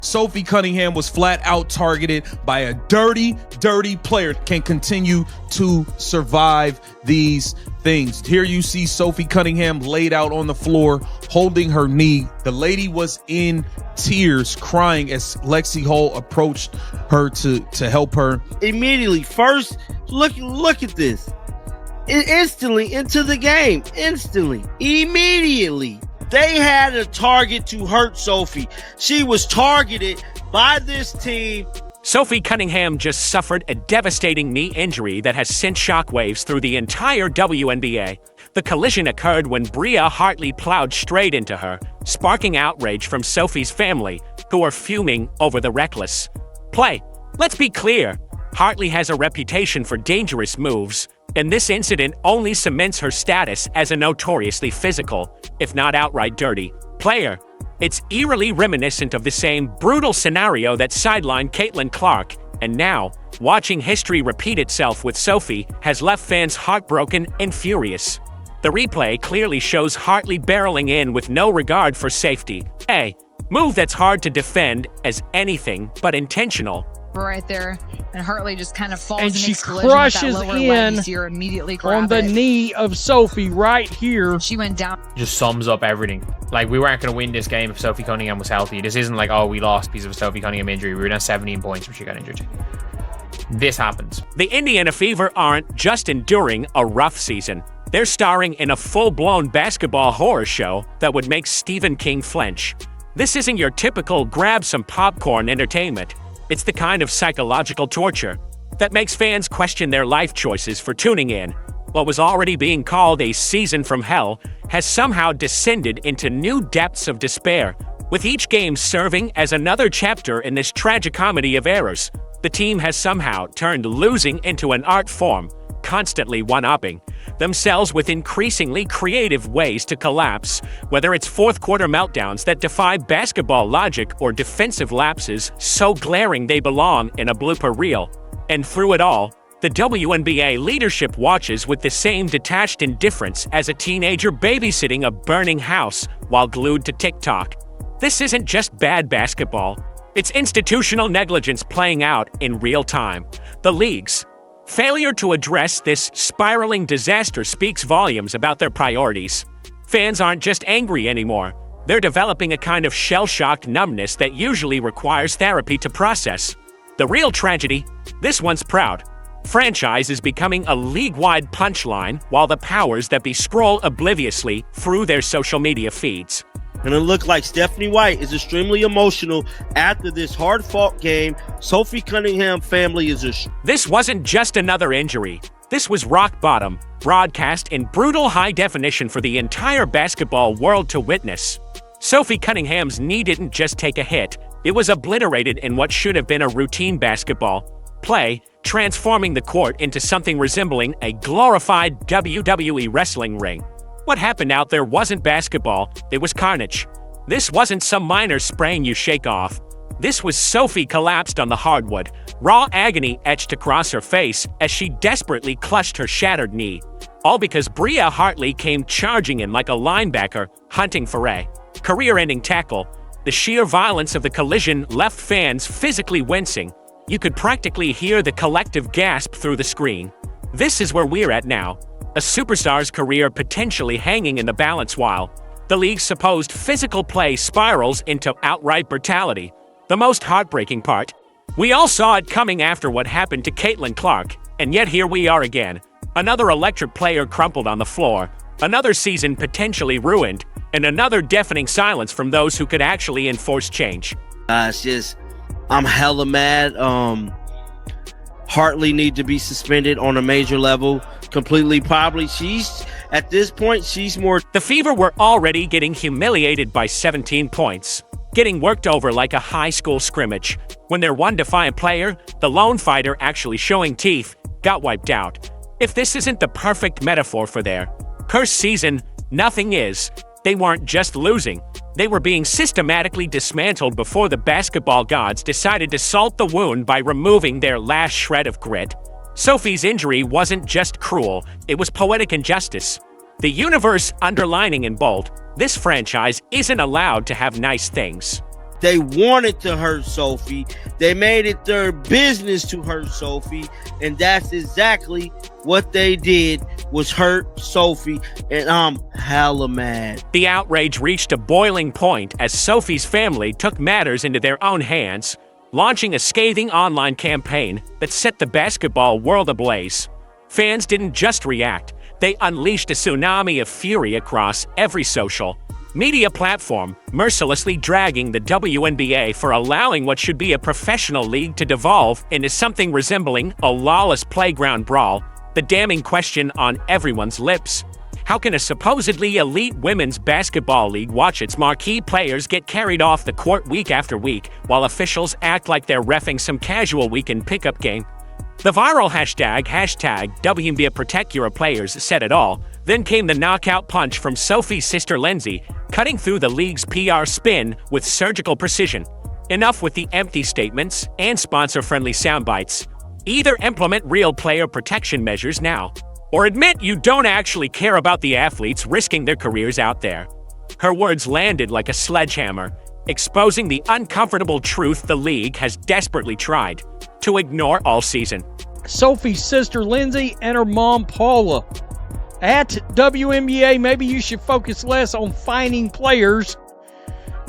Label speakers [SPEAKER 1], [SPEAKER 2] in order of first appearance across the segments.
[SPEAKER 1] Sophie Cunningham was flat out targeted by a dirty player. Can continue to survive these things. Here you see Sophie Cunningham laid out on the floor, holding her knee. The lady was in tears, crying as Lexi Hull approached her to help her.
[SPEAKER 2] Immediately, first, look at this. Instantly into the game. Instantly. Immediately. They had a target to hurt Sophie. She was targeted by this team.
[SPEAKER 3] Sophie Cunningham just suffered a devastating knee injury that has sent shockwaves through the entire WNBA. The collision occurred when Bria Hartley plowed straight into her, sparking outrage from Sophie's family, who are fuming over the reckless play. Let's be clear, Hartley has a reputation for dangerous moves, and this incident only cements her status as a notoriously physical, if not outright dirty, player. It's eerily reminiscent of the same brutal scenario that sidelined Caitlin Clark, and now, watching history repeat itself with Sophie has left fans heartbroken and furious. The replay clearly shows Hartley barreling in with no regard for safety, a move that's hard to defend as anything but intentional.
[SPEAKER 4] Right there, and Hartley just kind of falls
[SPEAKER 5] and
[SPEAKER 4] in
[SPEAKER 5] she
[SPEAKER 4] collision
[SPEAKER 5] crushes
[SPEAKER 4] with that lower
[SPEAKER 5] in
[SPEAKER 4] leg. You see her immediately grab
[SPEAKER 5] on the
[SPEAKER 4] it.
[SPEAKER 5] knee of Sophie right here.
[SPEAKER 4] She went down.
[SPEAKER 6] Just sums up everything. Like, we weren't going to win this game if Sophie Cunningham was healthy. This isn't like, oh, we lost because of a Sophie Cunningham injury. We were down 17 points when she got injured. This happens.
[SPEAKER 3] The Indiana Fever aren't just enduring a rough season. They're starring in a full-blown basketball horror show that would make Stephen King flinch. This isn't your typical grab some popcorn entertainment. It's the kind of psychological torture that makes fans question their life choices for tuning in. What was already being called a season from hell has somehow descended into new depths of despair, with each game serving as another chapter in this tragicomedy of errors. The team has somehow turned losing into an art form, constantly one-upping themselves with increasingly creative ways to collapse, whether it's fourth-quarter meltdowns that defy basketball logic or defensive lapses so glaring they belong in a blooper reel. And through it all, the WNBA leadership watches with the same detached indifference as a teenager babysitting a burning house while glued to TikTok. This isn't just bad basketball. It's institutional negligence playing out in real time. The league's failure to address this spiraling disaster speaks volumes about their priorities. Fans aren't just angry anymore. They're developing a kind of shell-shocked numbness that usually requires therapy to process. The real tragedy? This once proud franchise is becoming a league-wide punchline while the powers that be scroll obliviously through their social media feeds.
[SPEAKER 2] And it looked like Stephanie White is extremely emotional after this hard-fought game. Sophie Cunningham family is
[SPEAKER 3] This wasn't just another injury. This was rock bottom, broadcast in brutal high definition for the entire basketball world to witness. Sophie Cunningham's knee didn't just take a hit. It was obliterated in what should have been a routine basketball play, transforming the court into something resembling a glorified WWE wrestling ring. What happened out there wasn't basketball, it was carnage. This wasn't some minor sprain you shake off. This was Sophie collapsed on the hardwood, raw agony etched across her face as she desperately clutched her shattered knee. All because Bria Hartley came charging in like a linebacker, hunting for a career-ending tackle. The sheer violence of the collision left fans physically wincing. You could practically hear the collective gasp through the screen. This is where we're at now. A superstar's career potentially hanging in the balance while the league's supposed physical play spirals into outright brutality. The most heartbreaking part? We all saw it coming after what happened to Caitlin Clark, and yet here we are again. Another electric player crumpled on the floor, another season potentially ruined, and another deafening silence from those who could actually enforce change.
[SPEAKER 2] It's just, I'm hella mad. Hartley need to be suspended on a major level completely. Probably at this point, she's more.
[SPEAKER 3] The Fever were already getting humiliated by 17 points, getting worked over like a high school scrimmage. When their one defiant player, the lone fighter actually showing teeth, got wiped out. If this isn't the perfect metaphor for their cursed season, nothing is. They weren't just losing. They were being systematically dismantled before the basketball gods decided to salt the wound by removing their last shred of grit. Sophie's injury wasn't just cruel, it was poetic injustice. The universe underlining in bold, this franchise isn't allowed to have nice things.
[SPEAKER 2] They wanted to hurt Sophie. They made it their business to hurt Sophie, and that's exactly what they did, was hurt Sophie, and I'm hella mad.
[SPEAKER 3] The outrage reached a boiling point as Sophie's family took matters into their own hands, launching a scathing online campaign that set the basketball world ablaze. Fans didn't just react, they unleashed a tsunami of fury across every social media platform, mercilessly dragging the WNBA for allowing what should be a professional league to devolve into something resembling a lawless playground brawl, the damning question on everyone's lips. How can a supposedly elite women's basketball league watch its marquee players get carried off the court week after week, while officials act like they're reffing some casual weekend pickup game? The viral hashtag #Wnba Protect Your Players said it all. Then came the knockout punch from Sophie's sister Lindsay, cutting through the league's PR spin with surgical precision. Enough with the empty statements and sponsor-friendly soundbites. Either implement real player protection measures now, or admit you don't actually care about the athletes risking their careers out there. Her words landed like a sledgehammer, exposing the uncomfortable truth the league has desperately tried to ignore all season.
[SPEAKER 5] Sophie's sister Lindsay and her mom Paula. At WNBA, maybe you should focus less on fining players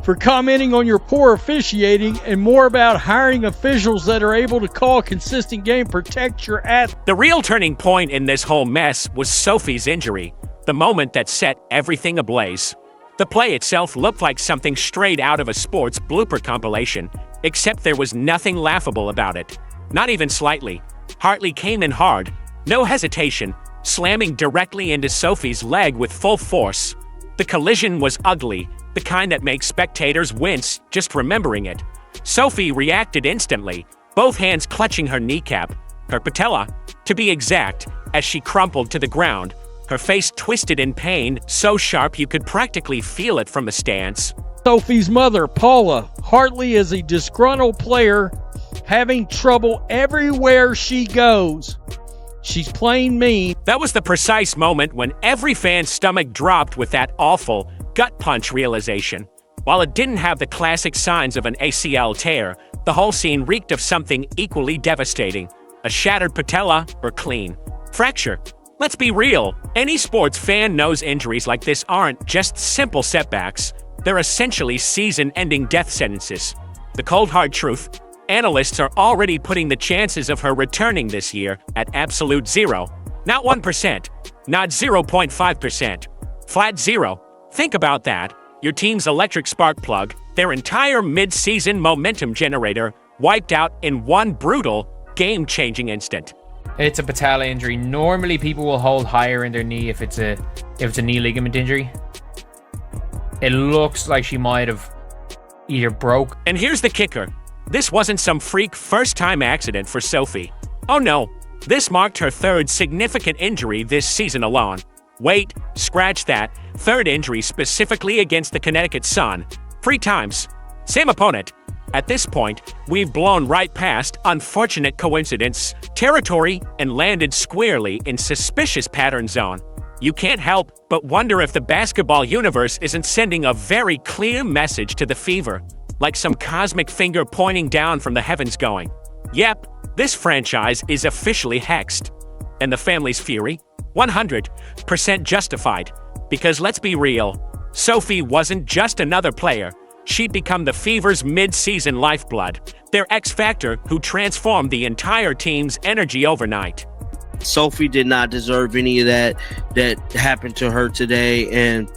[SPEAKER 5] for commenting on your poor officiating and more about hiring officials that are able to call a consistent game, protect your athlete.
[SPEAKER 3] The real turning point in this whole mess was Sophie's injury, the moment that set everything ablaze. The play itself looked like something straight out of a sports blooper compilation, except there was nothing laughable about it. Not even slightly. Hartley came in hard, no hesitation, slamming directly into Sophie's leg with full force. The collision was ugly, the kind that makes spectators wince just remembering it. Sophie reacted instantly, both hands clutching her kneecap, her patella, to be exact, as she crumpled to the ground, her face twisted in pain, so sharp you could practically feel it from the stands.
[SPEAKER 5] Sophie's mother, Paula. Hartley is a disgruntled player having trouble everywhere she goes. She's playing mean.
[SPEAKER 3] That was the precise moment when every fan's stomach dropped with that awful gut punch realization. While it didn't have the classic signs of an ACL tear, the whole scene reeked of something equally devastating. A shattered patella or clean fracture. Let's be real, any sports fan knows injuries like this aren't just simple setbacks. They're essentially season-ending death sentences. The cold hard truth, analysts are already putting the chances of her returning this year at absolute zero. Not 1%, not 0.5%. Flat zero. Think about that. Your team's electric spark plug, their entire mid-season momentum generator, wiped out in one brutal, game-changing instant.
[SPEAKER 6] It's a patella injury. Normally people will hold higher in their knee if it's a knee ligament injury. It looks like she might have either broke.
[SPEAKER 3] And here's the kicker. This wasn't some freak first-time accident for Sophie. Oh no, this marked her third significant injury this season alone. Wait, scratch that. Third injury specifically against the Connecticut Sun. 3 times. Same opponent. At this point, we've blown right past unfortunate coincidence territory and landed squarely in suspicious pattern zone. You can't help but wonder if the basketball universe isn't sending a very clear message to the Fever, like some cosmic finger pointing down from the heavens going, yep, this franchise is officially hexed. And the family's fury? 100% justified. Because let's be real, Sophie wasn't just another player. She'd become the Fever's mid-season lifeblood, their X-Factor who transformed the entire team's energy overnight.
[SPEAKER 2] Sophie did not deserve any of that happened to her today, and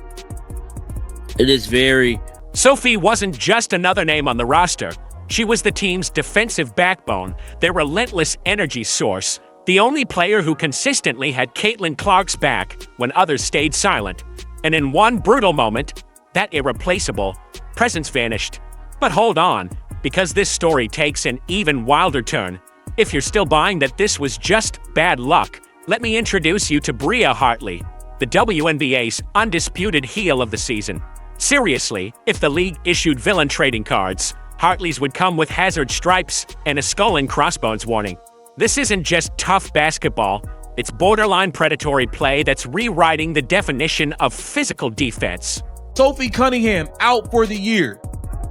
[SPEAKER 2] it is very...
[SPEAKER 3] Sophie wasn't just another name on the roster. She was the team's defensive backbone, their relentless energy source, the only player who consistently had Caitlin Clark's back when others stayed silent. And in one brutal moment, that irreplaceable presence vanished. But hold on, because this story takes an even wilder turn. If you're still buying that this was just bad luck, let me introduce you to Bria Hartley, the WNBA's undisputed heel of the season. Seriously, if the league issued villain trading cards, Hartley's would come with hazard stripes and a skull and crossbones warning. This isn't just tough basketball, it's borderline predatory play that's rewriting the definition of physical defense.
[SPEAKER 1] Sophie Cunningham out for the year.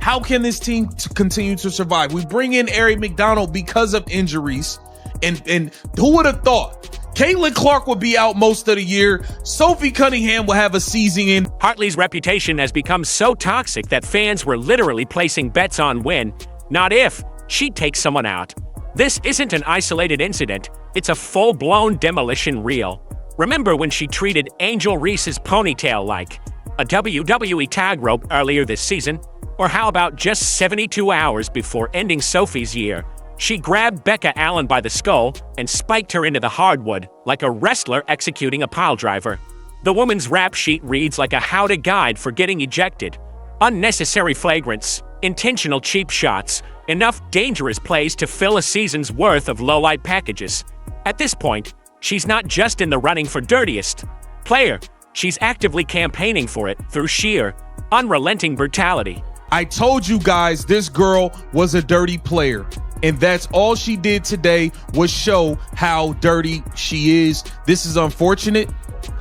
[SPEAKER 1] How can this team continue to survive? We bring in Ari McDonald because of injuries. And who would have thought? Caitlin Clark would be out most of the year. Sophie Cunningham will have a season in.
[SPEAKER 3] Hartley's reputation has become so toxic that fans were literally placing bets on when, not if, she'd take someone out. This isn't an isolated incident. It's a full-blown demolition reel. Remember when she treated Angel Reese's ponytail like a WWE tag rope earlier this season? Or how about just 72 hours before ending Sophie's year? She grabbed Becca Allen by the skull and spiked her into the hardwood like a wrestler executing a piledriver. The woman's rap sheet reads like a how-to guide for getting ejected. Unnecessary flagrants, intentional cheap shots, enough dangerous plays to fill a season's worth of low-light packages. At this point, she's not just in the running for dirtiest player, she's actively campaigning for it through sheer, unrelenting brutality.
[SPEAKER 1] I told you guys this girl was a dirty player. And that's all she did today was show how dirty she is. This is unfortunate.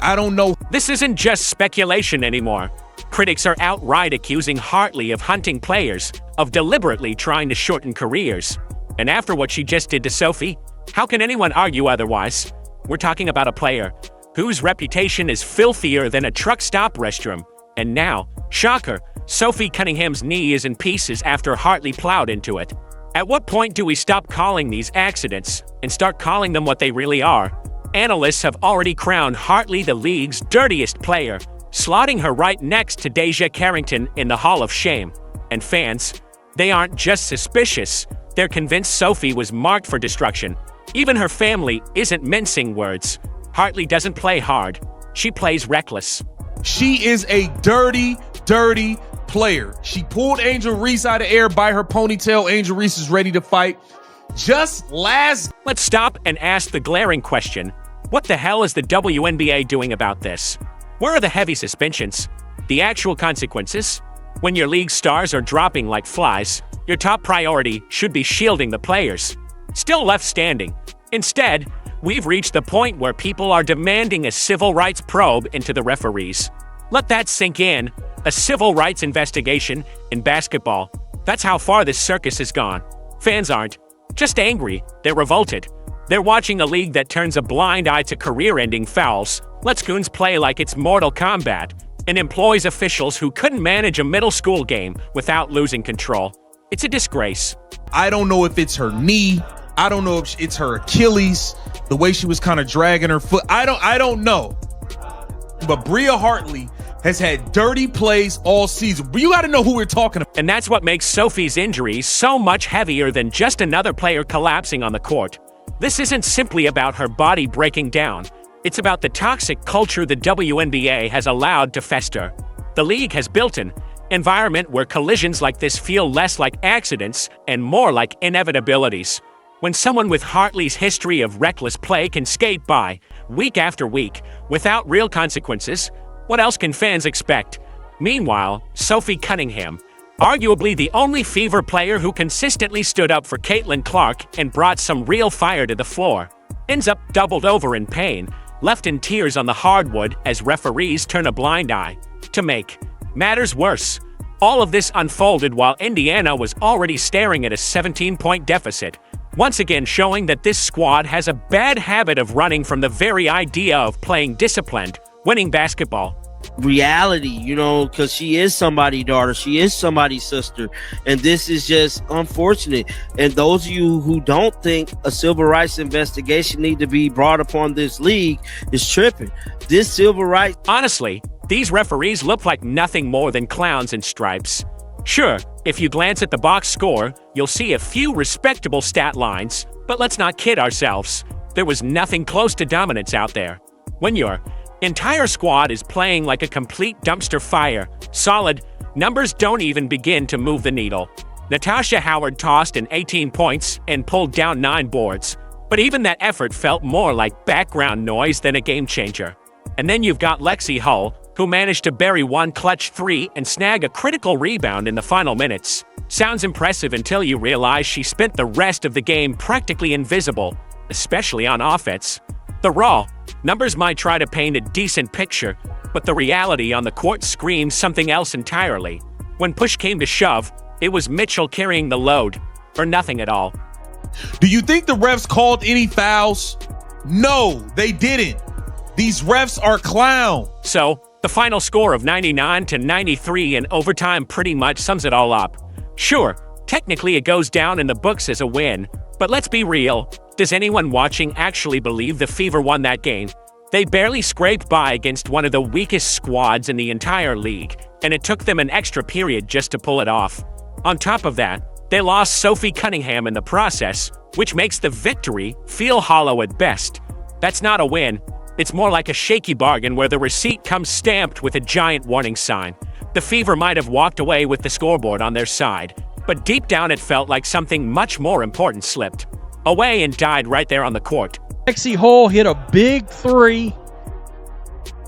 [SPEAKER 1] I don't know.
[SPEAKER 3] This isn't just speculation anymore. Critics are outright accusing Hartley of hunting players, of deliberately trying to shorten careers. And after what she just did to Sophie, how can anyone argue otherwise? We're talking about a player whose reputation is filthier than a truck stop restroom. And now, shocker, Sophie Cunningham's knee is in pieces after Hartley plowed into it. At what point do we stop calling these accidents and start calling them what they really are? Analysts have already crowned Hartley the league's dirtiest player, slotting her right next to Deja Carrington in the Hall of Shame. And fans, they aren't just suspicious, they're convinced Sophie was marked for destruction. Even her family isn't mincing words. Hartley doesn't play hard, she plays reckless.
[SPEAKER 1] She is a dirty player. She pulled Angel Reese out of air by her ponytail. Angel Reese is ready to fight.
[SPEAKER 3] Let's stop and ask the glaring question. What the hell is the WNBA doing about this? Where are the heavy suspensions? The actual consequences? When your league stars are dropping like flies, your top priority should be shielding the players. Still left standing. Instead, we've reached the point where people are demanding a civil rights probe into the referees. Let that sink in. A civil rights investigation in basketball. That's how far this circus has gone. Fans aren't just angry, they're revolted. They're watching a league that turns a blind eye to career-ending fouls, lets goons play like it's Mortal Kombat, and employs officials who couldn't manage a middle school game without losing control. It's a disgrace.
[SPEAKER 1] I don't know if it's her knee. I don't know if it's her Achilles, the way she was kind of dragging her foot. I don't know. But Bria Hartley has had dirty plays all season. But you got to know who we're talking about.
[SPEAKER 3] And that's what makes Sophie's injury so much heavier than just another player collapsing on the court. This isn't simply about her body breaking down. It's about the toxic culture the WNBA has allowed to fester. The league has built an environment where collisions like this feel less like accidents and more like inevitabilities. When someone with Hartley's history of reckless play can skate by, week after week, without real consequences, what else can fans expect? Meanwhile, Sophie Cunningham, arguably the only Fever player who consistently stood up for Caitlin Clark and brought some real fire to the floor, ends up doubled over in pain, left in tears on the hardwood as referees turn a blind eye. To make matters worse, all of this unfolded while Indiana was already staring at a 17-point deficit, once again showing that this squad has a bad habit of running from the very idea of playing disciplined, winning basketball.
[SPEAKER 2] Reality, you know, because she is somebody's daughter, she is somebody's sister, and this is just unfortunate. And those of you who don't think a civil rights investigation need to be brought upon this league is tripping. This civil rights...
[SPEAKER 3] Honestly, these referees look like nothing more than clowns in stripes. Sure, if you glance at the box score, you'll see a few respectable stat lines, but let's not kid ourselves. There was nothing close to dominance out there. When your entire squad is playing like a complete dumpster fire, solid numbers don't even begin to move the needle. Natasha Howard tossed in 18 points and pulled down 9 boards, but even that effort felt more like background noise than a game changer. And then you've got Lexi Hull, who managed to bury one clutch 3 and snag a critical rebound in the final minutes. Sounds impressive until you realize she spent the rest of the game practically invisible, especially on offense. The raw numbers might try to paint a decent picture, but the reality on the court screams something else entirely. When push came to shove, It was Mitchell carrying the load, or nothing at all.
[SPEAKER 1] Do you think the refs called any fouls? No, they didn't. These refs are clowns.
[SPEAKER 3] So, the final score of 99-93 in overtime pretty much sums it all up. Sure, technically it goes down in the books as a win, but let's be real. Does anyone watching actually believe the Fever won that game? They barely scraped by against one of the weakest squads in the entire league, and it took them an extra period just to pull it off. On top of that, they lost Sophie Cunningham in the process, which makes the victory feel hollow at best. That's not a win. It's more like a shaky bargain where the receipt comes stamped with a giant warning sign. The Fever might have walked away with the scoreboard on their side, but deep down it felt like something much more important slipped away and died right there on the court.
[SPEAKER 5] Lexi Hall hit a big three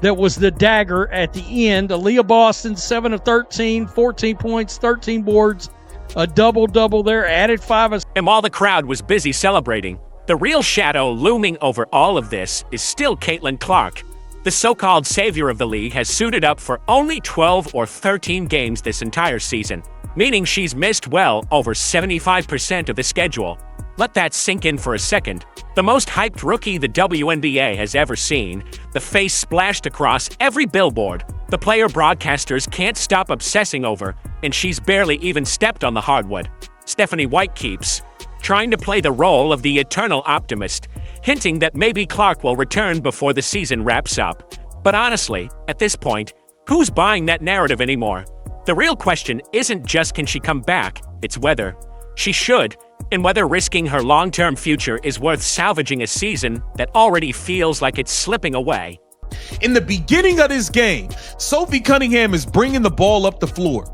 [SPEAKER 5] that was the dagger at the end. Aaliyah Boston, 7 of 13, 14 points, 13 boards, a double-double there, added 5
[SPEAKER 3] And while the crowd was busy celebrating, the real shadow looming over all of this is still Caitlin Clark. The so-called savior of the league has suited up for only 12 or 13 games this entire season, meaning she's missed well over 75% of the schedule. Let that sink in for a second. The most hyped rookie the WNBA has ever seen, the face splashed across every billboard, the player broadcasters can't stop obsessing over, and she's barely even stepped on the hardwood. Stephanie White keeps trying to play the role of the eternal optimist, hinting that maybe Clark will return before the season wraps up. But honestly, at this point, who's buying that narrative anymore? The real question isn't just can she come back, it's whether she should, and whether risking her long-term future is worth salvaging a season that already feels like it's slipping away.
[SPEAKER 1] In the beginning of this game, Sophie Cunningham is bringing the ball up the floor.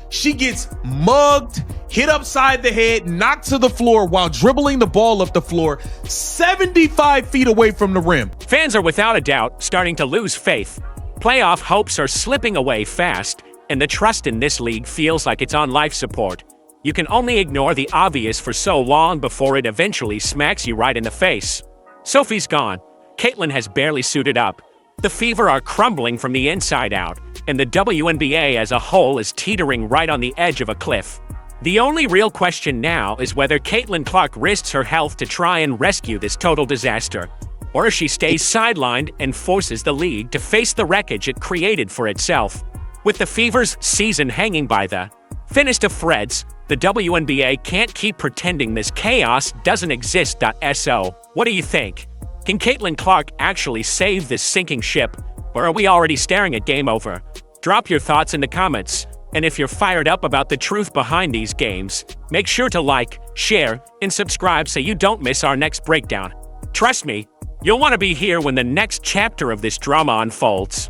[SPEAKER 1] She gets mugged, hit upside the head, knocked to the floor while dribbling the ball up the floor 75 feet away from the rim.
[SPEAKER 3] Fans are without a doubt starting to lose faith. Playoff hopes are slipping away fast, and the trust in this league feels like it's on life support. You can only ignore the obvious for so long before it eventually smacks you right in the face. Sophie's gone. Caitlin has barely suited up. The Fever are crumbling from the inside out, and the WNBA as a whole is teetering right on the edge of a cliff. The only real question now is whether Caitlin Clark risks her health to try and rescue this total disaster, or if she stays sidelined and forces the league to face the wreckage it created for itself. With the Fever's season hanging by the thinnest of threads, the WNBA can't keep pretending this chaos doesn't exist. So, what do you think? Can Caitlin Clark actually save this sinking ship, or are we already staring at game over? Drop your thoughts in the comments, and if you're fired up about the truth behind these games, make sure to like, share, and subscribe so you don't miss our next breakdown. Trust me, you'll want to be here when the next chapter of this drama unfolds.